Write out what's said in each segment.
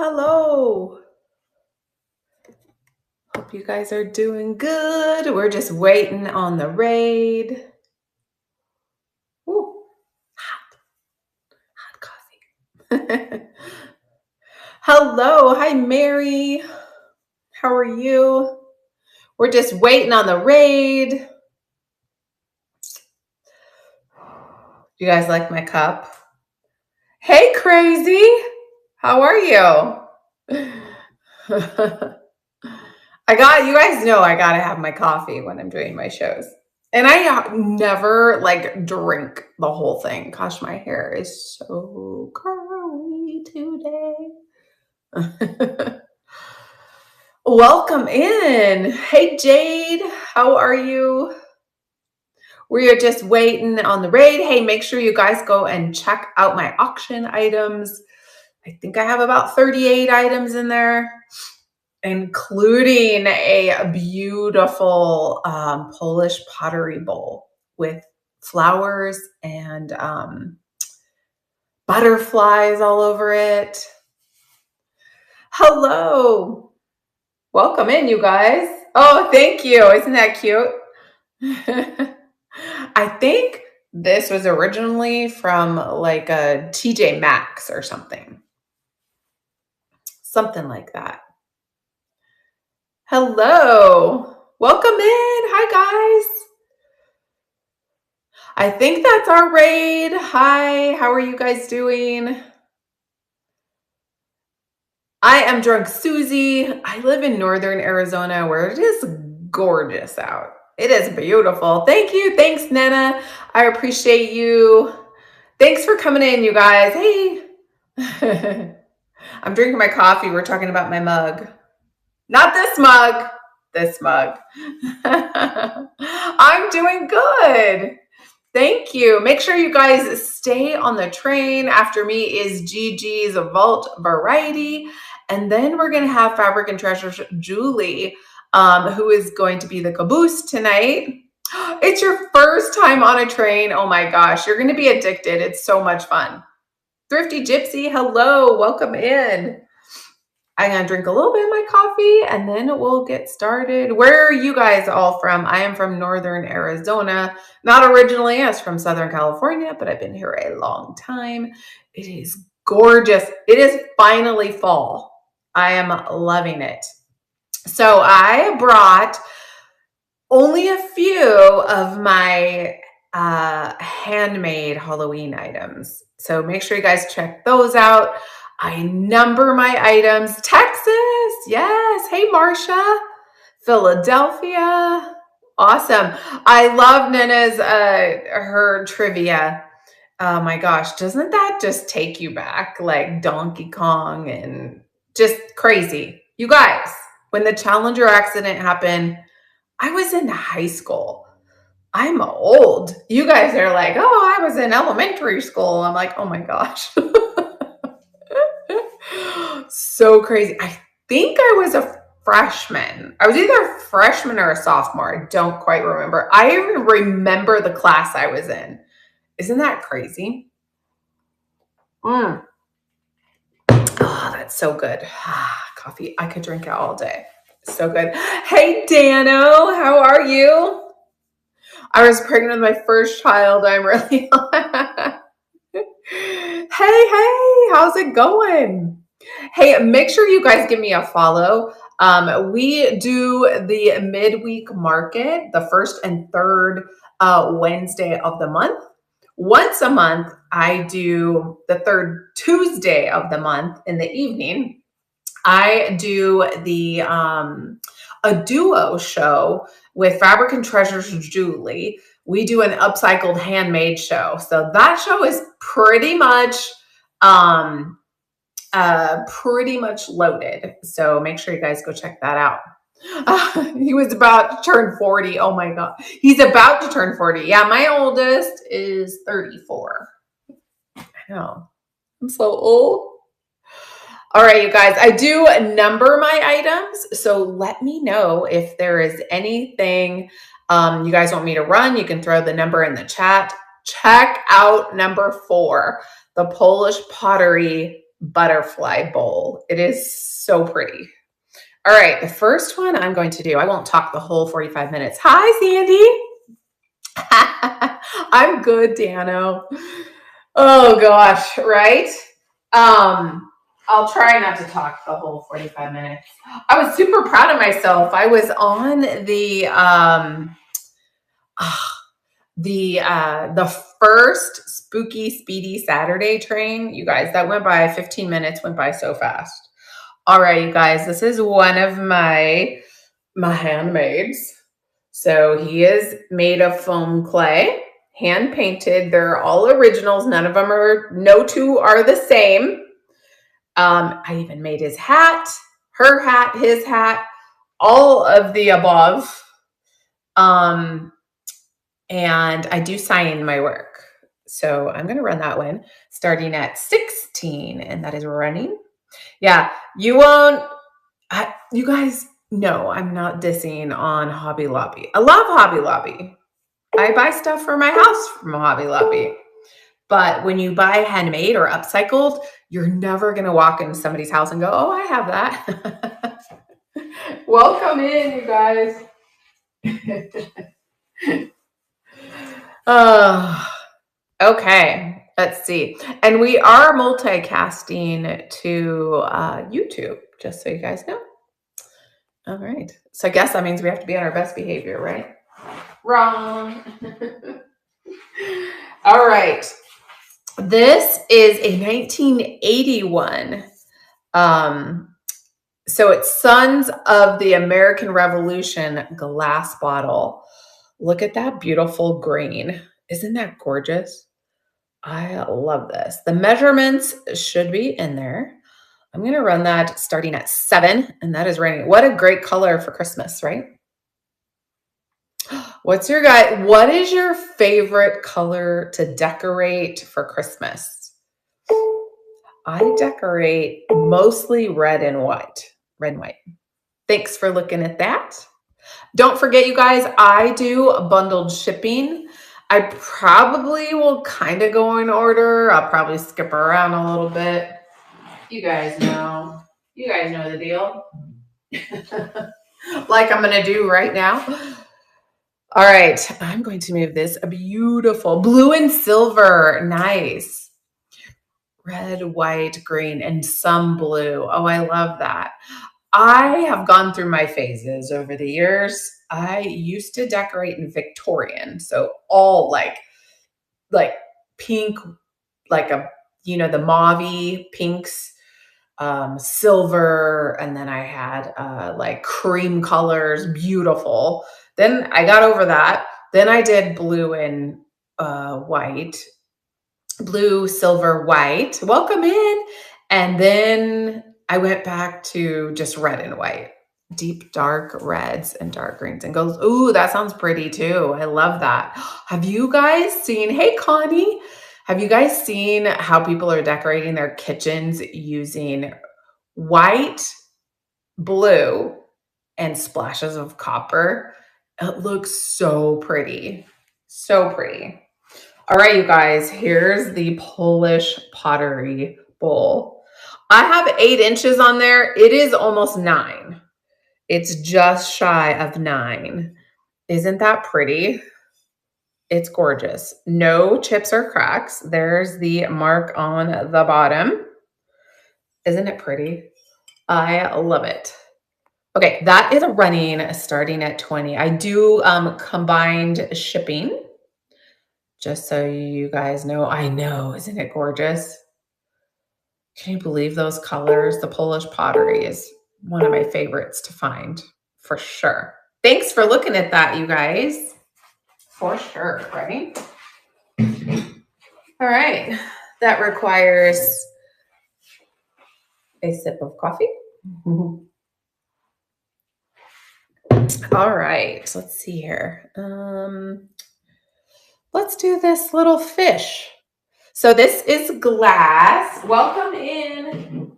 Hello. Hope you guys are doing good. We're just waiting on the raid. Ooh, hot coffee. Hello. Hi, Mary. How are you? We're just waiting on the raid. You guys like my cup? Hey, crazy. How are you? You guys know I gotta have my coffee when I'm doing my shows. And I never drink the whole thing. Gosh, my hair is so curly today. Welcome in. Hey, Jade. How are you? We are just waiting on the raid. Hey, make sure you guys go and check out my auction items. I think I have about 38 items in there, including a beautiful Polish pottery bowl with flowers and butterflies all over it. Hello. Welcome in, you guys. Oh, thank you. Isn't that cute? I think this was originally from like a TJ Maxx or something. Something like that. Hello. Welcome in. Hi, guys. I think that's our raid. Hi. How are you guys doing? I am Drnksuzy. I live in northern Arizona where it is gorgeous out. It is beautiful. Thank you. Thanks, Nana. I appreciate you. Thanks for coming in, you guys. Hey. I'm drinking my coffee. We're talking about my mug. Not this mug. This mug. I'm doing good. Thank you. Make sure you guys stay on the train. After me is Gigi's Vault Variety. And then we're going to have Fabric and Treasures Julie, who is going to be the caboose tonight. It's your first time on a train. Oh my gosh, you're going to be addicted. It's so much fun. Thrifty Gypsy, hello. Welcome in. I'm going to drink a little bit of my coffee and then we'll get started. Where are you guys all from? I am from northern Arizona. Not originally, I was from Southern California, but I've been here a long time. It is gorgeous. It is finally fall. I am loving it. So I brought only a few of my handmade Halloween items. So make sure you guys check those out. I number my items. Texas, yes. Hey, Marsha. Philadelphia, awesome. I love Nana's her trivia. Oh my gosh, doesn't that just take you back like Donkey Kong and just crazy? You guys, when the Challenger accident happened, I was in high school. I'm old. You guys are like, oh, I was in elementary school. I'm like, oh my gosh. So crazy. I think I was a freshman. I was either a freshman or a sophomore. I don't quite remember. I even remember the class I was in. Isn't that crazy? Oh, that's so good. Coffee. I could drink it all day. So good. Hey, Dano. How are you? I was pregnant with my first child. I'm really Hey, how's it going? Hey, make sure you guys give me a follow. We do the midweek market, the first and third Wednesday of the month. Once a month, I do the third Tuesday of the month in the evening. I do the a duo show with Fabric and Treasures Julie. We do an upcycled handmade show. So that show is pretty much loaded. So make sure you guys go check that out. He was about to turn 40. Oh my God. He's about to turn 40. Yeah, my oldest is 34. I know. I'm so old. All right, you guys, I do number my items. So let me know if there is anything you guys want me to run. You can throw the number in the chat. Check out number 4, the Polish pottery butterfly bowl. It is so pretty. All right, the first one I'm going to do, I won't talk the whole 45 minutes. Hi, Sandy. I'm good, Dano. Oh gosh, right? I'll try not to talk the whole 45 minutes. I was super proud of myself. I was on the first spooky speedy Saturday train. You guys, that went by 15 minutes, went by so fast. All right, you guys, this is one of my handmaids. So he is made of foam clay, hand painted. They're all originals. None of them are, no two are the same. I even made his hat, her hat, his hat, all of the above. And I do sign my work. So I'm going to run that one starting at 16, and that is running. Yeah, you won't, you guys know I'm not dissing on Hobby Lobby. I love Hobby Lobby. I buy stuff for my house from Hobby Lobby. But when you buy handmade or upcycled, you're never going to walk into somebody's house and go, oh, I have that. Welcome in, you guys. Okay, let's see. And we are multicasting to YouTube, just so you guys know. All right. So I guess that means we have to be on our best behavior, right? Wrong. All right. This is a 1981. So it's Sons of the American Revolution glass bottle. Look at that beautiful green. Isn't that gorgeous? I love this. The measurements should be in there. I'm going to run that starting at 7, and that is raining. What a great color for Christmas, right? What is your favorite color to decorate for Christmas? I decorate mostly red and white. Red and white. Thanks for looking at that. Don't forget, you guys, I do bundled shipping. I probably will kind of go in order. I'll probably skip around a little bit. You guys know. You guys know the deal. Like I'm going to do right now. All right. I'm going to move this. A beautiful blue and silver. Nice. Red, white, green, and some blue. Oh, I love that. I have gone through my phases over the years. I used to decorate in Victorian. So all like pink, like the mauve pinks, silver, and then I had like cream colors, beautiful. Then I got over that. Then I did blue and white, blue, silver, white. Welcome in. And then I went back to just red and white, deep dark reds and dark greens and goes, ooh, that sounds pretty too. I love that. Have you guys seen, hey, Connie, have you guys seen how people are decorating their kitchens using white, blue, and splashes of copper? It looks so pretty. So pretty. All right, you guys, here's the Polish pottery bowl. I have 8 inches on there. It is almost 9. It's just shy of 9. Isn't that pretty? It's gorgeous. No chips or cracks. There's the mark on the bottom. Isn't it pretty? I love it. Okay, that is running starting at 20. I do combined shipping. Just so you guys know, I know, isn't it gorgeous? Can you believe those colors? The Polish pottery is one of my favorites to find, for sure. Thanks for looking at that, you guys. For sure, right? All right, that requires a sip of coffee. All right, let's see here. Let's do this little fish. So this is glass. Welcome in.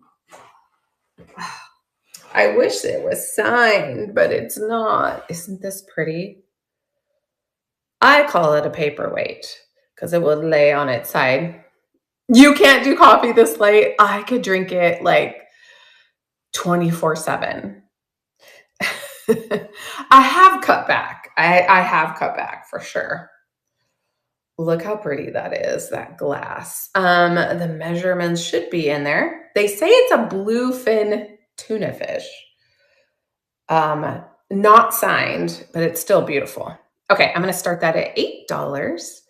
I wish it was signed, but it's not. Isn't this pretty? I call it a paperweight because it would lay on its side. You can't do coffee this late. I could drink it like 24/7. I have cut back. I have cut back for sure. Look how pretty that is, that glass. The measurements should be in there. They say it's a bluefin tuna fish. Not signed, but it's still beautiful. Okay, I'm gonna start that at $8,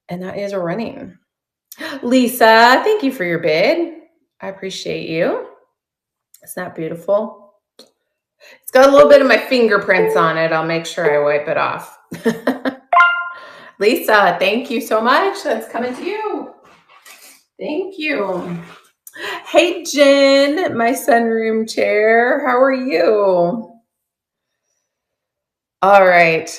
and that is running. Lisa, thank you for your bid. I appreciate you. Isn't that beautiful? It's got a little bit of my fingerprints on it. I'll make sure I wipe it off. Lisa, thank you so much. That's coming to you. Thank you. Hey, Jen, my sunroom chair. How are you? All right.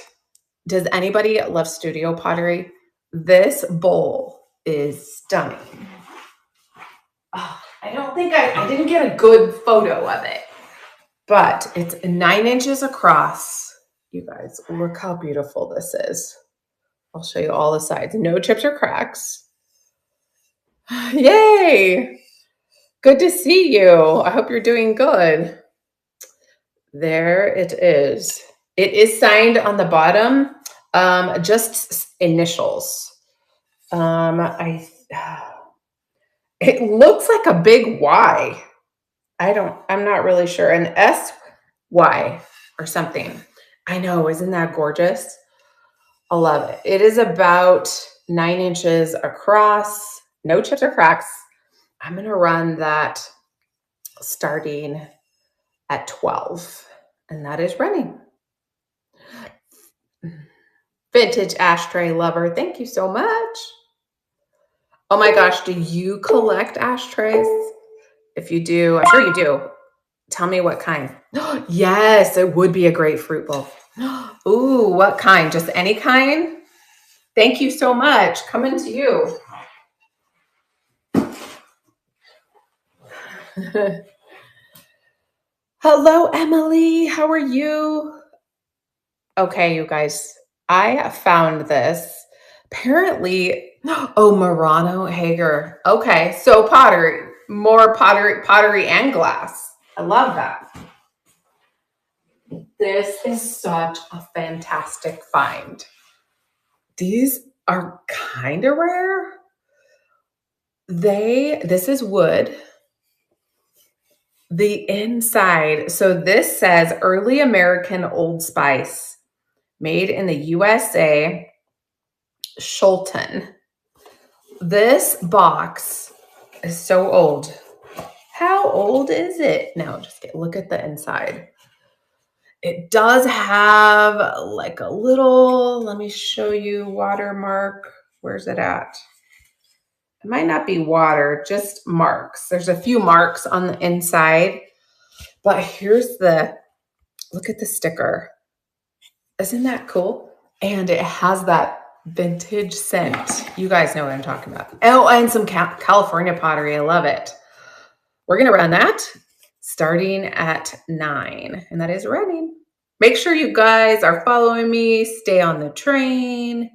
Does anybody love studio pottery? This bowl is stunning. Oh, I don't think I didn't get a good photo of it, but it's 9 inches across. You guys, look how beautiful this is. I'll show you all the sides. No chips or cracks. Yay! Good to see you. I hope you're doing good. There it is. It is signed on the bottom, just initials. It looks like a big Y. I'm not really sure. An SY or something. I know, isn't that gorgeous? I love it. It is about 9 inches across, no chips or cracks. I'm going to run that starting at 12, and that is running. Vintage ashtray lover, thank you so much. Oh my gosh, do you collect ashtrays? If you do, I'm sure you do. Tell me what kind. Yes, it would be a great fruit bowl. Ooh, what kind? Just any kind? Thank you so much. Coming to you. Hello, Emily. How are you? Okay, you guys, I found this. Apparently, oh, Murano Hager. Okay, so pottery, more pottery and glass. I love that. This is such a fantastic find. These are kind of rare. This is wood. The inside, so this says early American Old Spice, made in the USA, Shulton. This box is so old. How old is it? No, look at the inside. It does have like a little, let me show you, watermark. Where's it at? It might not be water, just marks. There's a few marks on the inside, but look at the sticker. Isn't that cool? And it has that vintage scent. You guys know what I'm talking about. Oh, and some California pottery. I love it. We're going to run that starting at 9, and that is running. Make sure you guys are following me. Stay on the train.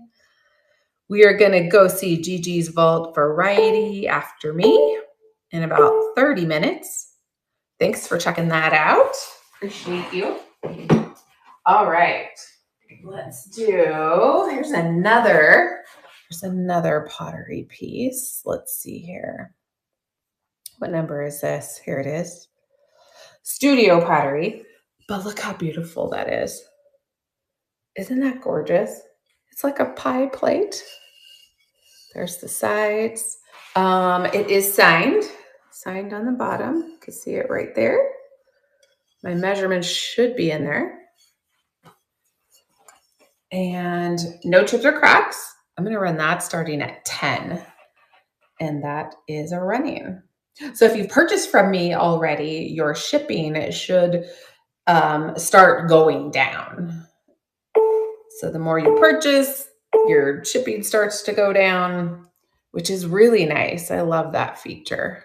We are going to go see Gigi's Vault Variety after me in about 30 minutes. Thanks for checking that out. Appreciate you. All right. Let's do, here's another pottery piece. Let's see here. What number is this? Here it is. Studio pottery. But look how beautiful that is. Isn't that gorgeous? It's like a pie plate. There's the sides. It is signed on the bottom. You can see it right there. My measurements should be in there. And no chips or cracks. I'm going to run that starting at 10. And that is a running. So if you've purchased from me already, your shipping should start going down. So the more you purchase, your shipping starts to go down, which is really nice. I love that feature.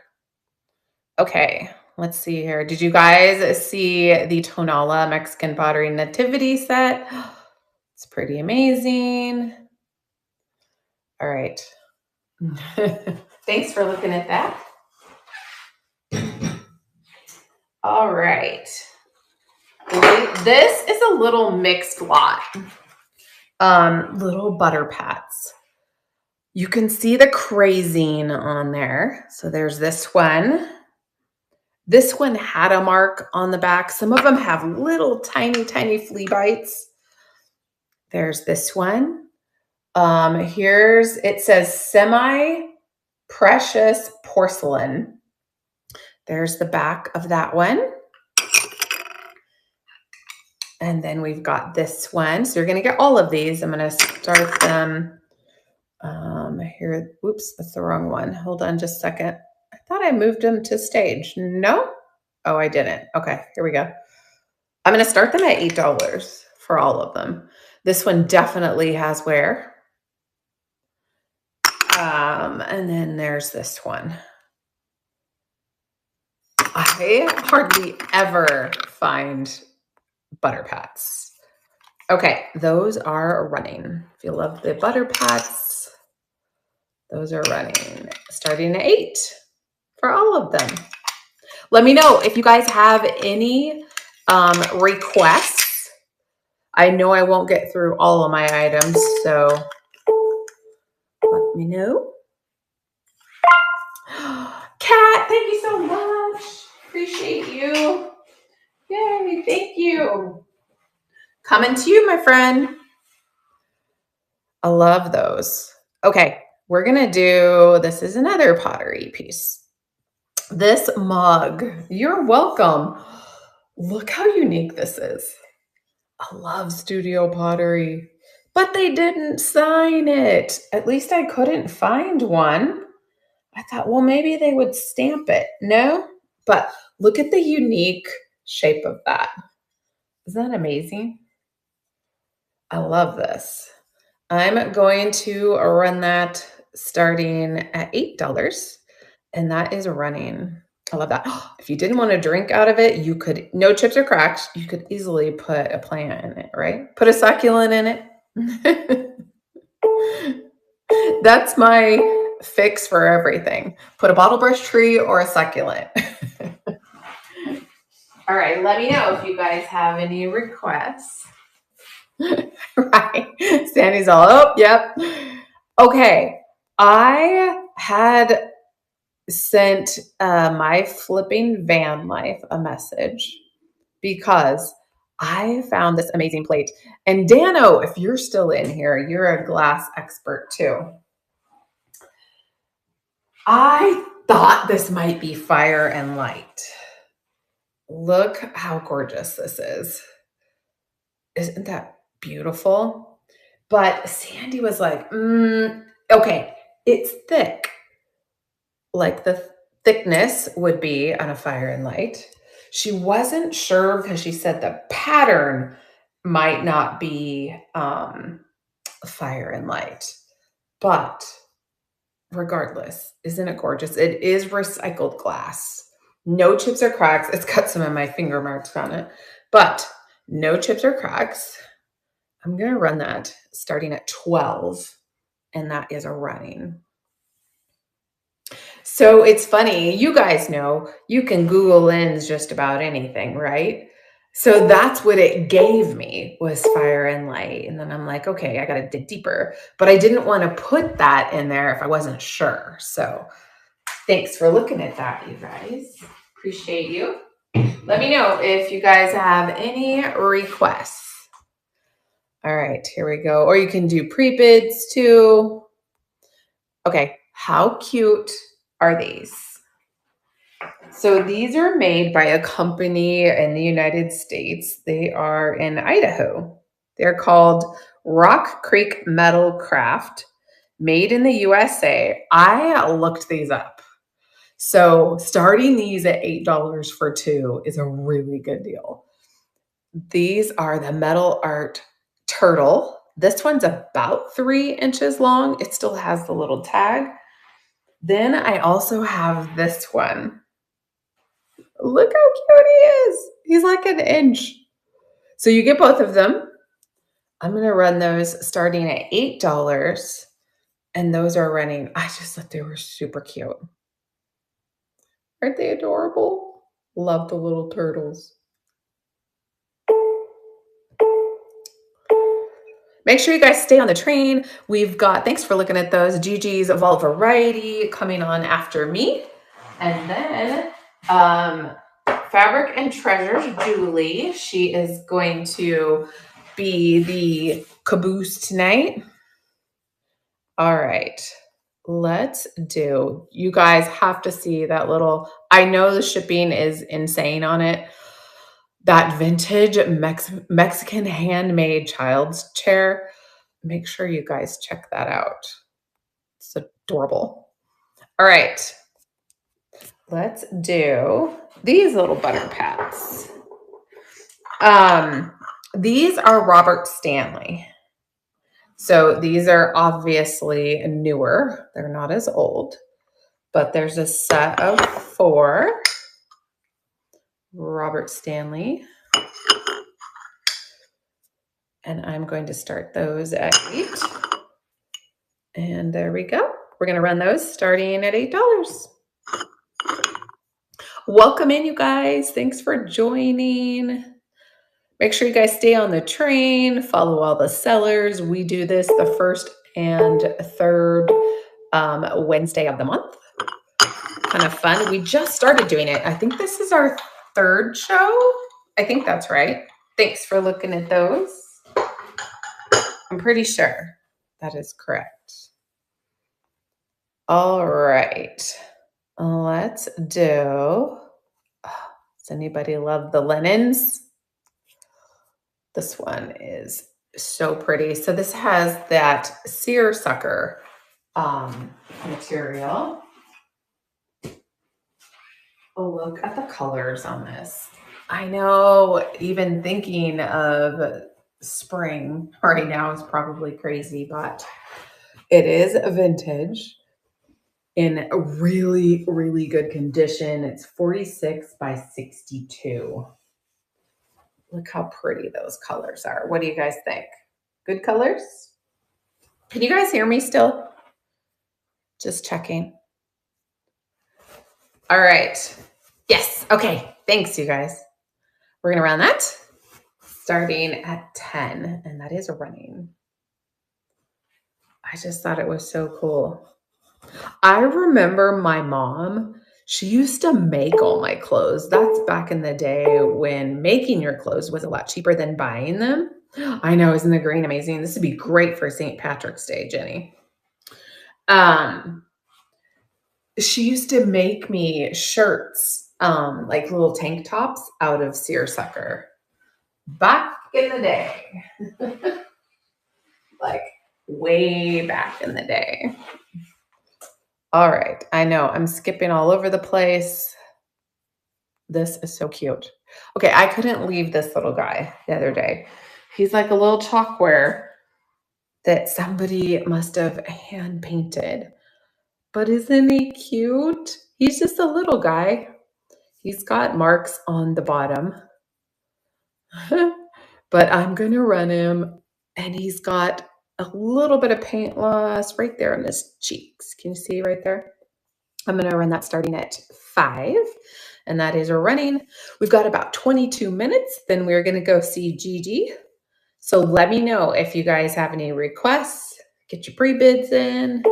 Okay, let's see here. Did you guys see the Tonala Mexican Pottery Nativity set? It's pretty amazing. All right. Thanks for looking at that. All right. This is a little mixed lot. Little butter pats. You can see the crazine on there. So there's this one. This one had a mark on the back. Some of them have little tiny, tiny flea bites. There's this one. It says semi-precious porcelain. There's the back of that one. And then we've got this one. So you're going to get all of these. I'm going to start them here. Oops, that's the wrong one. Hold on just a second. I thought I moved them to stage. No? Oh, I didn't. Okay, here we go. I'm going to start them at $8 for all of them. This one definitely has wear. And then there's this one. I hardly ever find butter pats. Okay, those are running. If you love the butter pats, those are running. Starting at 8 for all of them. Let me know if you guys have any requests. I know I won't get through all of my items, so let me know. Kat, thank you so much. Appreciate you. Yay, thank you. Coming to you, my friend. I love those. Okay, we're going to do, this is another pottery piece. This mug, you're welcome. Look how unique this is. I love Studio Pottery, but they didn't sign it. At least I couldn't find one. I thought, well, maybe they would stamp it. No, but look at the unique shape of that. Isn't that amazing? I love this. I'm going to run that starting at $8, and that is running. I love that. If you didn't want to drink out of it, you could, no chips or cracks, you could easily put a plant in it, right? Put a succulent in it. That's my fix for everything. Put a bottle brush tree or a succulent. All right, let me know if you guys have any requests. Right. Sandy's all, oh, yep. Okay. I had sent my flipping van life a message because I found this amazing plate. And Dano, if you're still in here, you're a glass expert too. I thought this might be fire and light. Look how gorgeous this is. Isn't that beautiful? But Sandy was like, okay, it's thick. Like the thickness would be on a fire and light. She wasn't sure because she said the pattern might not be fire and light. But regardless, isn't it gorgeous? It is recycled glass. No chips or cracks. It's got some of my finger marks on it, but no chips or cracks. I'm going to run that starting at 12, and that is a running. So it's funny, you guys know you can Google Lens just about anything, right? So that's what it gave me was fire and light. And then I'm like, okay, I got to dig deeper. But I didn't want to put that in there if I wasn't sure. So thanks for looking at that, you guys. Appreciate you. Let me know if you guys have any requests. All right, here we go. Or you can do pre-bids too. Okay, how cute are these? So these are made by a company in the United States. They are in Idaho. They're called Rock Creek Metal Craft, made in the USA. I looked these up. So starting these at $8 for 2 is a really good deal. These are the metal art turtle. This one's about 3 inches long. It still has the little tag. Then I also have this one. Look how cute he is. He's like an inch. So you get both of them. I'm going to run those starting at $8. And those are running. I just thought they were super cute. Aren't they adorable? Love the little turtles. Make sure you guys stay on the train. We've got, thanks for looking at those, Gigi's Evolve Variety coming on after me. And then Fabric and Treasures, Julie. She is going to be the caboose tonight. All right. Let's do, you guys have to see that little, I know the shipping is insane on it. That vintage Mexican handmade child's chair. Make sure you guys check that out. It's adorable. All right. Let's do these little butter pats. These are Robert Stanley. So these are obviously newer. They're not as old, but there's a set of 4 Robert Stanley. And I'm going to start those at 8. And there we go. We're going to run those starting at $8. Welcome in, you guys. Thanks for joining. Make sure you guys stay on the train, follow all the sellers. We do this the first and third Wednesday of the month. Kind of fun. We just started doing it. I think this is our 3rd show. I think that's right. Thanks for looking at those. I'm pretty sure that is correct. All right. Let's do, does anybody love the linens? This one is so pretty. So this has that seersucker material. Oh, look at the colors on this. I know even thinking of spring right now is probably crazy, but it is a vintage in a really, really good condition. It's 46 by 62. Look how pretty those colors are. What do you guys think? Good colors? Can you guys hear me still? Just checking. All right. Yes. Okay. Thanks, you guys. We're going to run that starting at 10, and that is running. I just thought it was so cool. I remember my mom, she used to make all my clothes. That's back in the day when making your clothes was a lot cheaper than buying them. I know, isn't the green amazing? This would be great for St. Patrick's Day, Jenny. She used to make me shirts, like little tank tops out of seersucker back in the day. Like way back in the day. All right. I know I'm skipping all over the place. This is so cute. Okay. I couldn't leave this little guy the other day. He's like a little chalkware that somebody must have hand painted. But isn't he cute? He's just a little guy. He's got marks on the bottom. But I'm going to run him. And he's got a little bit of paint loss right there on his cheeks. Can you see right there? I'm going to run that starting at 5. And that is running. We've got about 22 minutes. Then we're going to go see Gigi. So let me know if you guys have any requests. Get your pre-bids in.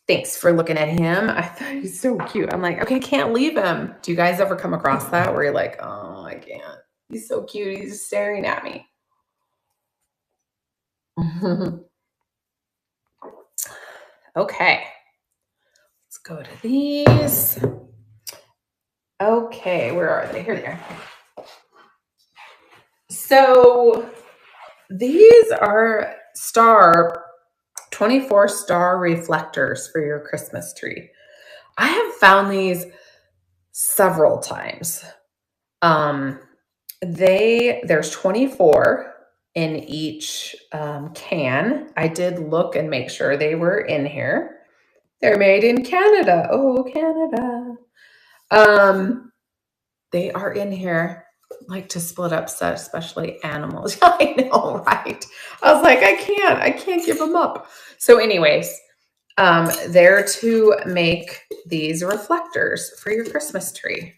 Thanks for looking at him. I thought he's so cute. I'm like, okay, I can't leave him. Do you guys ever come across that where you're like, oh, I can't. He's so cute. He's just staring at me. Okay. Let's go to these. Okay, where are they? Here they are. So these are 24 star reflectors for your Christmas tree. I have found these several times. There's 24 in each can. I did look and make sure they were in here. They're made in Canada. Oh, Canada. They are in here. like to split up stuff, especially animals. I know, right? I was like, I can't give them up. So anyways, they're to make these reflectors for your Christmas tree.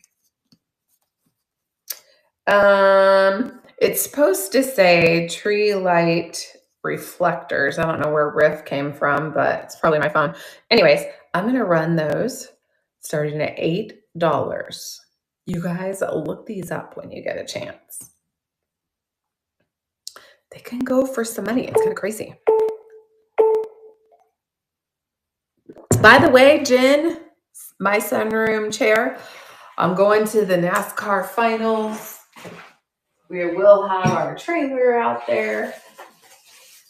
It's supposed to say tree light reflectors. I don't know where riff came from, but it's probably my phone. Anyways, I'm going to run those starting at $8. You guys look these up when you get a chance. They can go for some money. It's kind of crazy. By the way, Jen, my sunroom chair, I'm going to the NASCAR finals. We will have our trailer out there.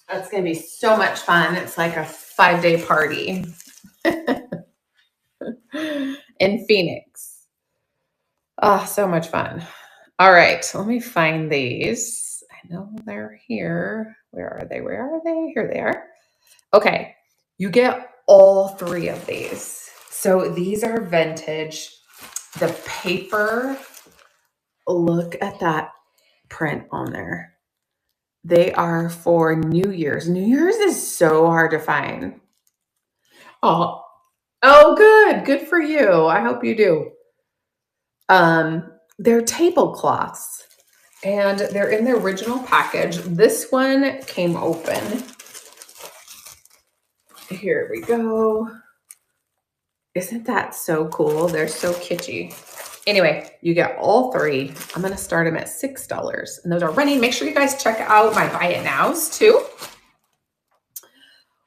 That's going to be so much fun. It's like a 5-day party in Phoenix. Oh, so much fun. All right, let me find these. I know they're here. Where are they? Where are they? Here they are. Okay, you get all 3 of these. So these are vintage. The paper, look at that print on there. They are for New Year's. New Year's is so hard to find. Oh, good. Good for you. I hope you do. They're tablecloths and they're in the original package. This one came open. Here we go. Isn't that so cool? They're so kitschy. Anyway, you get all 3. I'm going to start them at $6. And those are running. Make sure you guys check out my Buy It Nows too.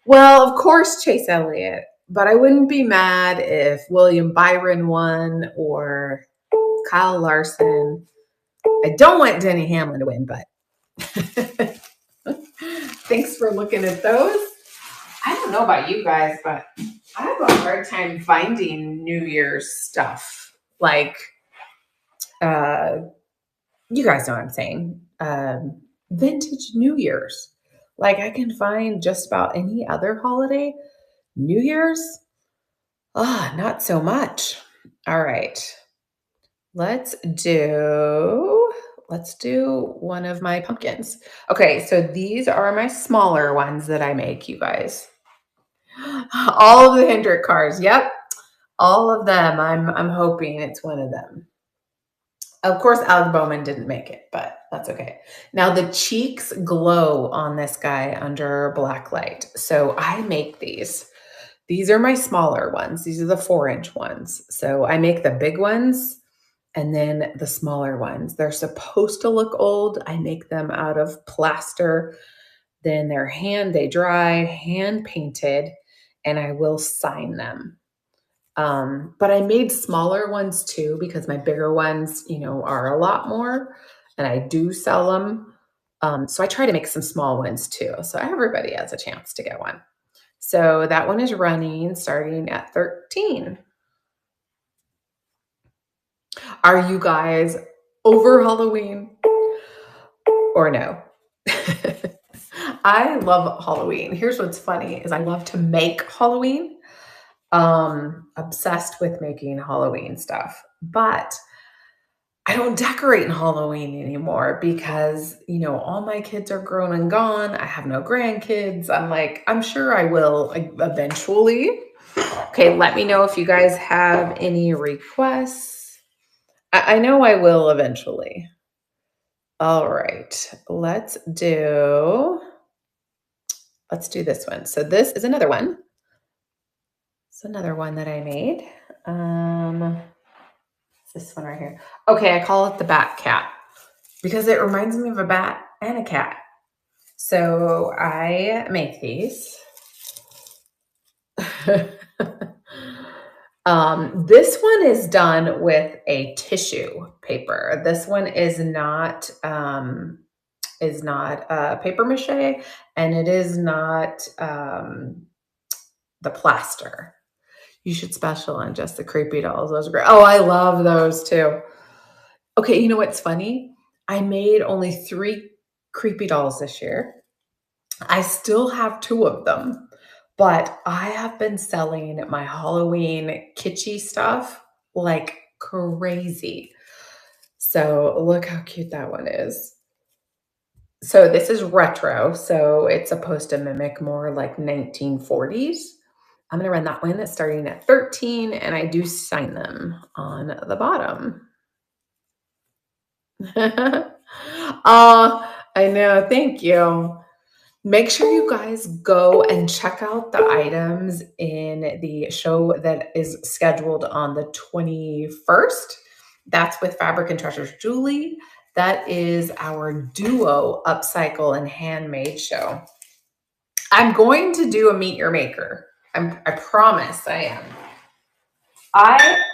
Well, of course, Chase Elliott. But I wouldn't be mad if William Byron won or Kyle Larson. I don't want Denny Hamlin to win, but thanks for looking at those. I don't know about you guys, but I have a hard time finding New Year's stuff. Like, you guys know what I'm saying. Vintage New Year's. Like, I can find just about any other holiday. New Year's? Not so much. All right. Let's do one of my pumpkins. Okay, so these are my smaller ones that I make, you guys. All of the Hendrick cars. Yep. All of them. I'm hoping it's one of them. Of course, Alec Bowman didn't make it, but that's okay. Now the cheeks glow on this guy under black light. So I make these. These are my smaller ones. These are the 4-inch ones. So I make the big ones and then the smaller ones. They're supposed to look old. I make them out of plaster. Then they dry, hand painted, and I will sign them. But I made smaller ones too, because my bigger ones, are a lot more and I do sell them. So I try to make some small ones too. So everybody has a chance to get one. So that one is running starting at 13. Are you guys over Halloween or no? I love Halloween. Here's what's funny is I love to make Halloween. Obsessed with making Halloween stuff, but I don't decorate in Halloween anymore because, all my kids are grown and gone. I have no grandkids. I'm sure I will eventually. Okay, let me know if you guys have any requests. I know I will eventually. All right, let's do this one. So this is another one. It's another one that I made. This one right here. Okay, I call it the Bat Cat because it reminds me of a bat and a cat. So I make these. This one is done with a tissue paper. This one is not paper mache, and it is not the plaster. You should special on just the creepy dolls. Those are great. Oh, I love those too. Okay, you know what's funny? I made only 3 creepy dolls this year. I still have 2 of them, but I have been selling my Halloween kitschy stuff like crazy. So look how cute that one is. So this is retro, so it's supposed to mimic more like 1940s. I'm gonna run that one that's starting at 13, and I do sign them on the bottom. I know, thank you. Make sure you guys go and check out the items in the show that is scheduled on the 21st. That's with Fabric and Treasures Julie. That is our duo upcycle and handmade show. I'm going to do a meet your maker. I promise I am.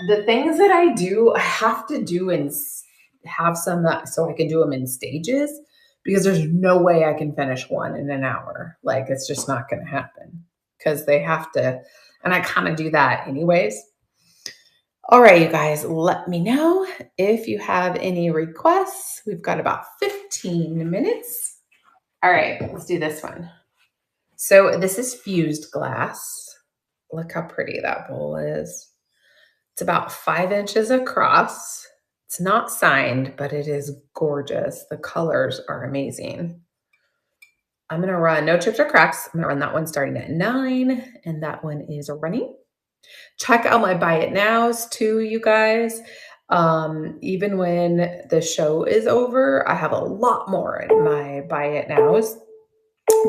The things that I do, I have to do and have some so I can do them in stages because there's no way I can finish one in an hour. Like it's just not going to happen because they have to, and I kind of do that anyways. All right, you guys, let me know if you have any requests. We've got about 15 minutes. All right, let's do this one. So this is fused glass. Look how pretty that bowl is. It's about 5 inches across. It's not signed, but it is gorgeous. The colors are amazing. I'm going to run no chips or cracks. I'm going to run that one starting at 9, and that one is running. Check out my buy it nows too, you guys. Even when the show is over, I have a lot more in my buy it nows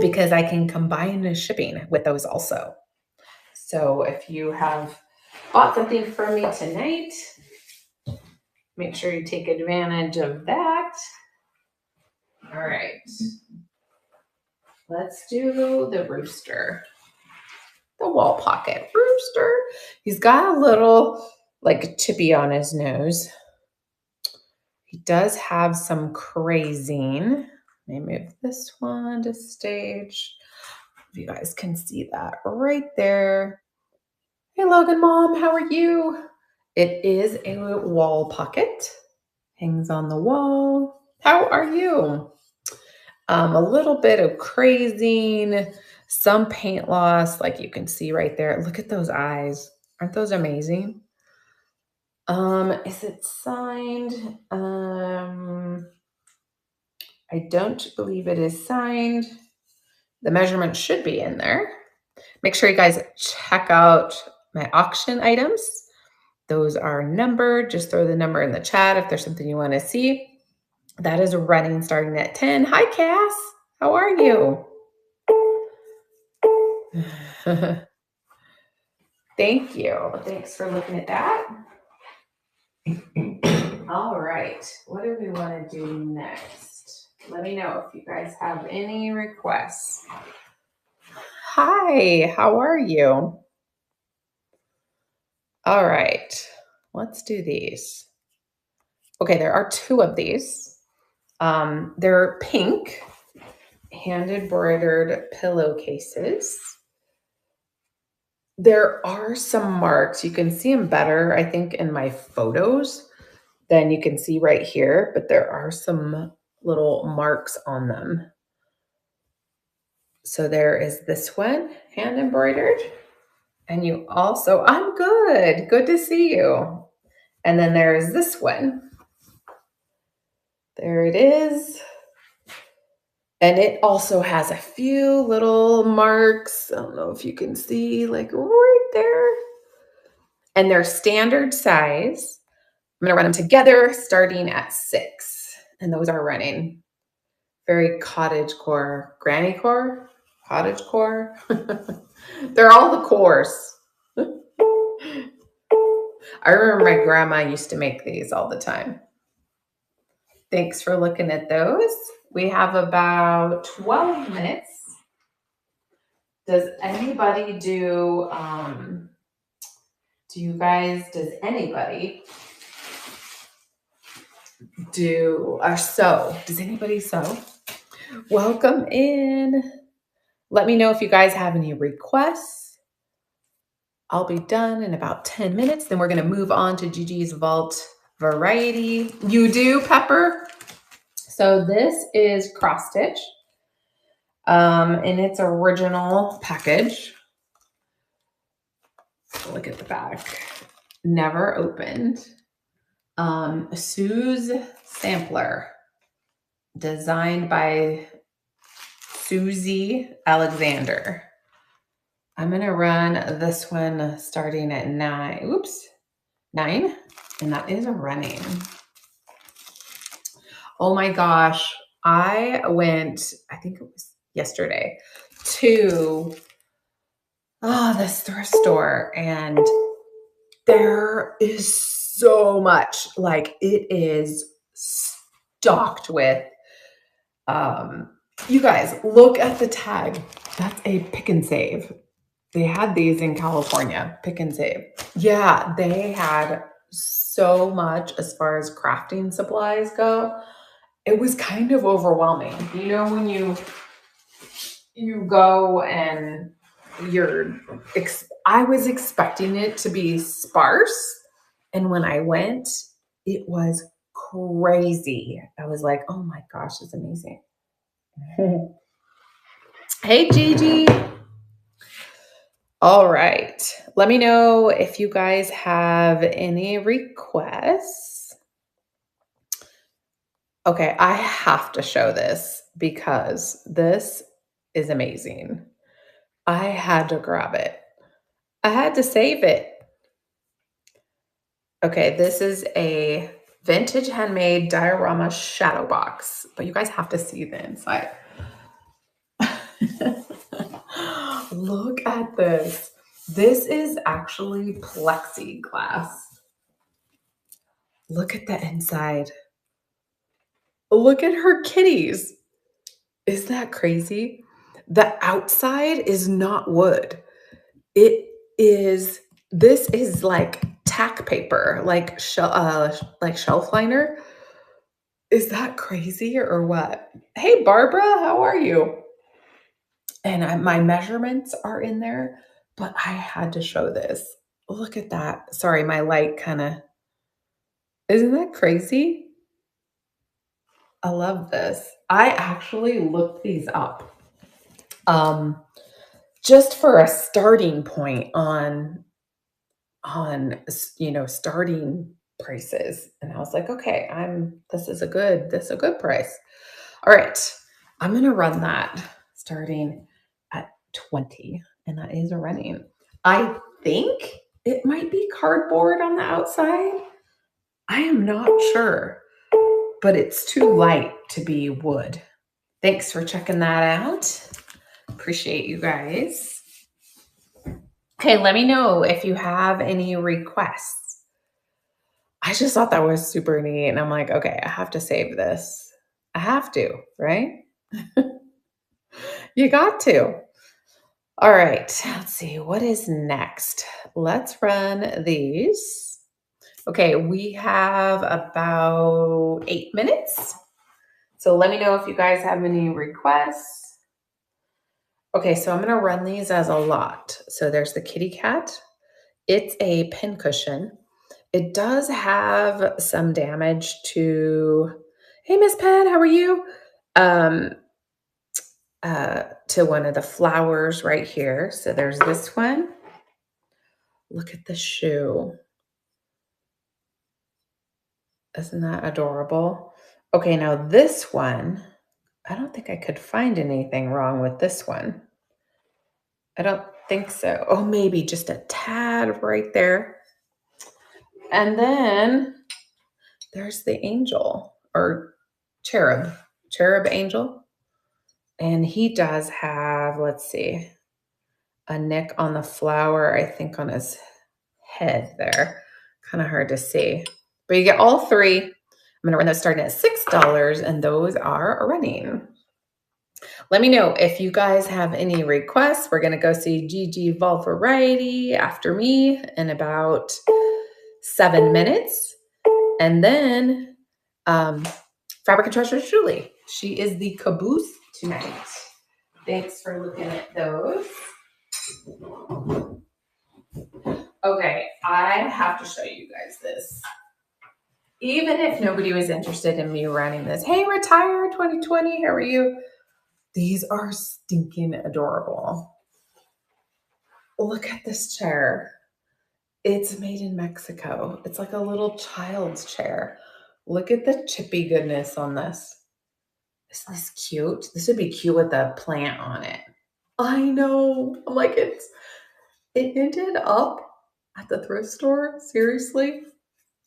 because I can combine the shipping with those also. So if you have bought something from me tonight, make sure you take advantage of that. All right. Let's do the rooster. The wall pocket rooster. He's got a little like chippy on his nose. He does have some crazing. Let me move this one to stage. If you guys can see that right there. Hey, Logan Mom, how are you? It is a wall pocket. Hangs on the wall. How are you? A little bit of crazing, some paint loss, like you can see right there. Look at those eyes. Aren't those amazing? Is it signed? I don't believe it is signed. The measurement should be in there. Make sure you guys check out my auction items. Those are numbered. Just throw the number in the chat if there's something you want to see. That is running starting at 10. Hi, Cass. How are you? Thank you. Thanks for looking at that. All right. What do we want to do next? Let me know if you guys have any requests. Hi, how are you? All right. Let's do these. Okay, there are 2 of these. They're pink, hand embroidered pillowcases. There are some marks. You can see them better, I think, in my photos than you can see right here, but there are some little marks on them. So there is this one, hand embroidered. And you also, I'm good. Good to see you. And then there's this one. There it is. And it also has a few little marks. I don't know if you can see, like right there. And they're standard size. I'm gonna run them together starting at 6. And those are running very cottage core, granny core, cottage core. They're all the cores. I remember my grandma used to make these all the time. Thanks for looking at those. We have about 12 minutes. Does anybody do does anybody do or sew? Does anybody sew? Welcome in. Let me know if you guys have any requests. I'll be done in about 10 minutes. Then we're going to move on to Gigi's Vault Variety. You do, Pepper? So this is cross stitch in its original package. Look at the back. Never opened. Suze sampler, designed by Suzy Alexander. I'm going to run this one starting at 9. 9. And that is running. Oh my gosh. I went, I think it was yesterday, to this thrift store, and there is so much. Like, it is stocked with, you guys, look at the tag. That's a pick and save. They had these in California, pick and save. Yeah, they had so much as far as crafting supplies go. It was kind of overwhelming. You know, when you go and I was expecting it to be sparse. And when I went, it was crazy. I was like, oh my gosh, it's amazing. Hey, Gigi. All right. Let me know if you guys have any requests. Okay, I have to show this because this is amazing. I had to grab it. I had to save it. Okay, this is a vintage handmade diorama shadow box, but you guys have to see the inside. Look at this. This is actually plexiglass. Look at the inside. Look at her kitties. Is that crazy? The outside is not wood. This is like tack paper, like shelf liner. Is that crazy or what? Hey, Barbara, how are you? And my measurements are in there, but I had to show this. Look at that. Sorry, my light kind of, isn't that crazy? I love this. I actually looked these up. Just for a starting point on starting prices. And I was like, okay, this is a good price. All right. I'm going to run that starting at 20, and that is running. I think it might be cardboard on the outside. I am not sure, but it's too light to be wood. Thanks for checking that out. Appreciate you guys. Okay, let me know if you have any requests. I just thought that was super neat. And I'm like, okay, I have to save this. I have to, right? You got to. All right, let's see. What is next? Let's run these. Okay, we have about 8 minutes. So let me know if you guys have any requests. Okay, so I'm going to run these as a lot. So there's the kitty cat. It's a pincushion. It does have some damage to, hey, Miss Pat, how are you? To one of the flowers right here. So there's this one. Look at the shoe. Isn't that adorable? Okay, now this one, I don't think I could find anything wrong with this one. I don't think so. Oh, maybe just a tad right there. And then there's the angel or cherub angel. And he does have, let's see, a nick on the flower, I think on his head there. Kind of hard to see. But you get all three. I'm going to run those starting at $6, and those are running. Let me know if you guys have any requests. We're going to go see Gigi Vault Variety after me in about 7 minutes. And then Fabric and Treasures Julie. She is the caboose tonight. Thanks for looking at those. Okay, I have to show you guys this. Even if nobody was interested in me running this. Hey, Retire 2020, how are you? These are stinking adorable. Look at this chair. It's made in Mexico. It's like a little child's chair. Look at the chippy goodness on this. Isn't this cute? This would be cute with a plant on it. I know. I'm like, it ended up at the thrift store. Seriously.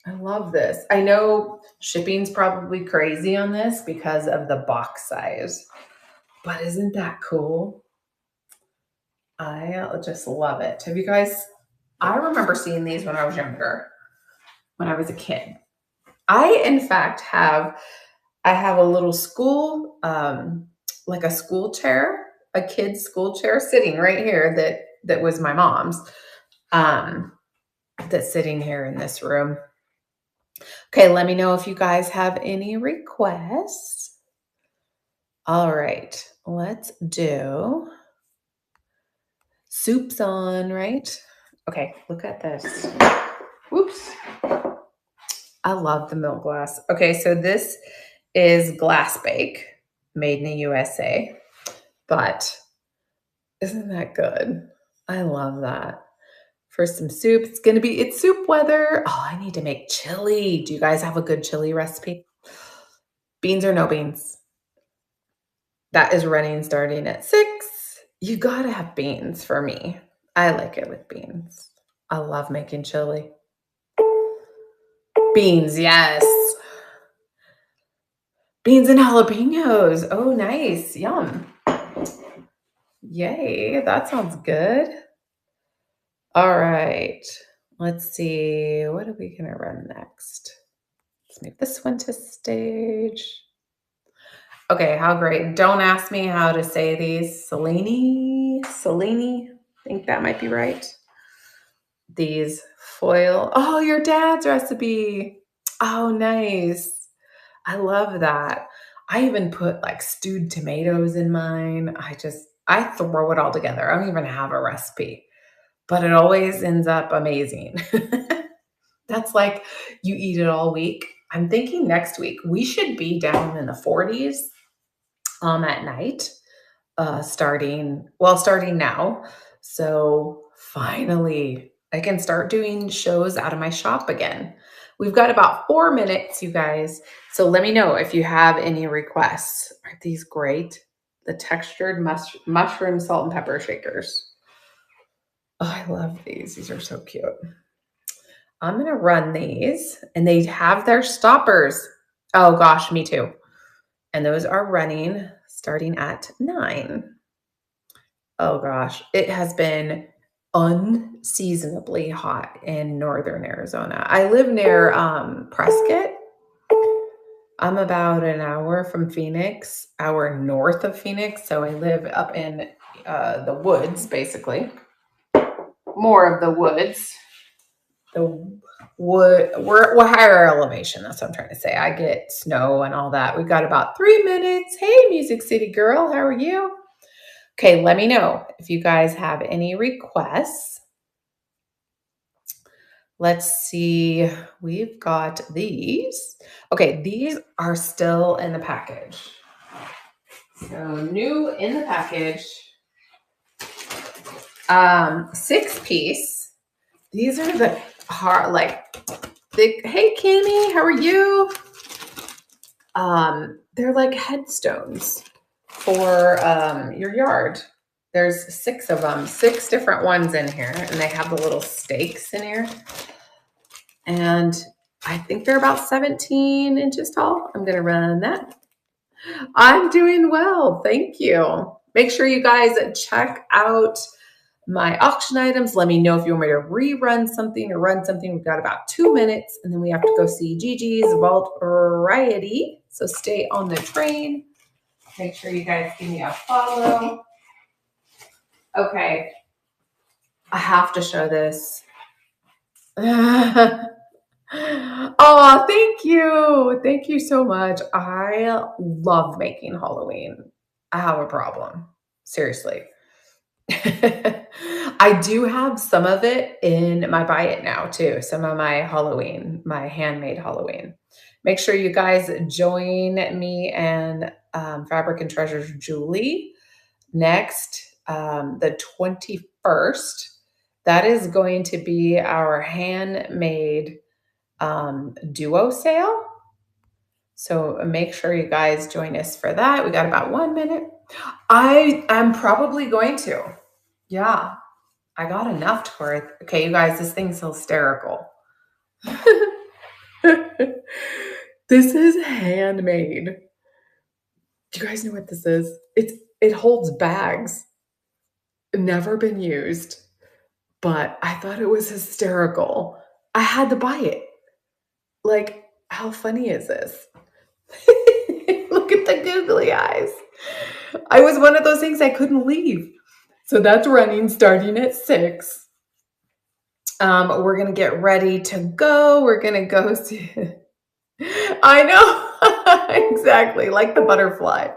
I love this. I know shipping's probably crazy on this because of the box size, but isn't that cool? I just love it. Have you guys? I remember seeing these when I was younger, when I was a kid. In fact, I have a little school, like a school chair, a kid's school chair sitting right here that was my mom's, that's sitting here in this room. Okay, let me know if you guys have any requests. All right, let's do soups on, right? Okay, look at this. Whoops. I love the milk glass. Okay, so this is glass bake, made in the USA, but isn't that good? I love that. For some soup, it's soup weather. Oh, I need to make chili. Do you guys have a good chili recipe? Beans or no beans? That is running starting at 6. You gotta have beans for me. I like it with beans. I love making chili. Beans, yes. Beans and jalapenos. Oh, nice. Yum. Yay, that sounds good. All right. Let's see. What are we going to run next? Let's move this one to stage. Okay, how great. Don't ask me how to say these. Cellini. I think that might be right. These foil. Oh, your dad's recipe. Oh, nice. I love that. I even put like stewed tomatoes in mine. I throw it all together. I don't even have a recipe, but it always ends up amazing. That's like you eat it all week. I'm thinking next week we should be down in the 40s at night, starting now. So finally, I can start doing shows out of my shop again. We've got about 4 minutes, you guys. So let me know if you have any requests. Aren't these great? The textured mushroom salt and pepper shakers. Oh, I love these. These are so cute. I'm going to run these, and they have their stoppers. Oh gosh, me too. And those are running starting at 9. Oh gosh, it has been unseasonably hot in northern Arizona. I live near Prescott. I'm about an hour from Phoenix, hour north of Phoenix. So I live up in the woods, basically. More of the woods. We're higher elevation. That's what I'm trying to say. I get snow and all that. We've got about 3 minutes. Hey, Music City girl, how are you? Okay, let me know if you guys have any requests. Let's see. We've got these. Okay, these are still in the package. So new in the package. 6-piece. These are the hard, like thick. Hey, Kimmy, how are you? They're like headstones for your yard. There's 6 of them, 6 different ones in here, and they have the little stakes in here. And I think they're about 17 inches tall. I'm going to run that. I'm doing well. Thank you. Make sure you guys check out my auction items. Let me know if you want me to rerun something or run something. We've got about 2 minutes, and then we have to go see Gigi's Vault Variety. So stay on the train. Make sure you guys give me a follow. Okay. I have to show this. Oh, thank you. Thank you so much. I love making Halloween. I have a problem. Seriously. I do have some of it in my buy it now too. Some of my Halloween, my handmade Halloween. Make sure you guys join me and Fabric and Treasures Julie next, the 21st. That is going to be our handmade duo sale. So make sure you guys join us for that. We got about 1 minute. I am probably going to. Yeah, I got enough for it. Okay, you guys, this thing's hysterical. This is handmade. Do you guys know what this is? It holds bags. Never been used, but I thought it was hysterical. I had to buy it. Like, how funny is this? Look at the googly eyes. I was one of those things I couldn't leave. So that's running starting at 6. We're gonna get ready to go. We're gonna go see. I know exactly, like the butterfly.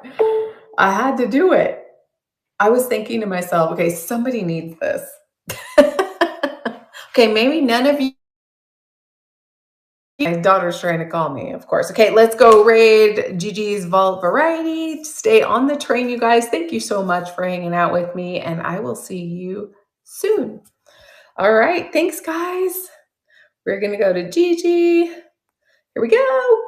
I had to do it. I was thinking to myself, okay, somebody needs this. Okay, maybe none of you. My daughter's trying to call me, of course. Okay, let's go raid Gigi's Vault Variety. Stay on the train, you guys. Thank you so much for hanging out with me, and I will see you soon. All right, thanks, guys. We're going to go to Gigi. Here we go.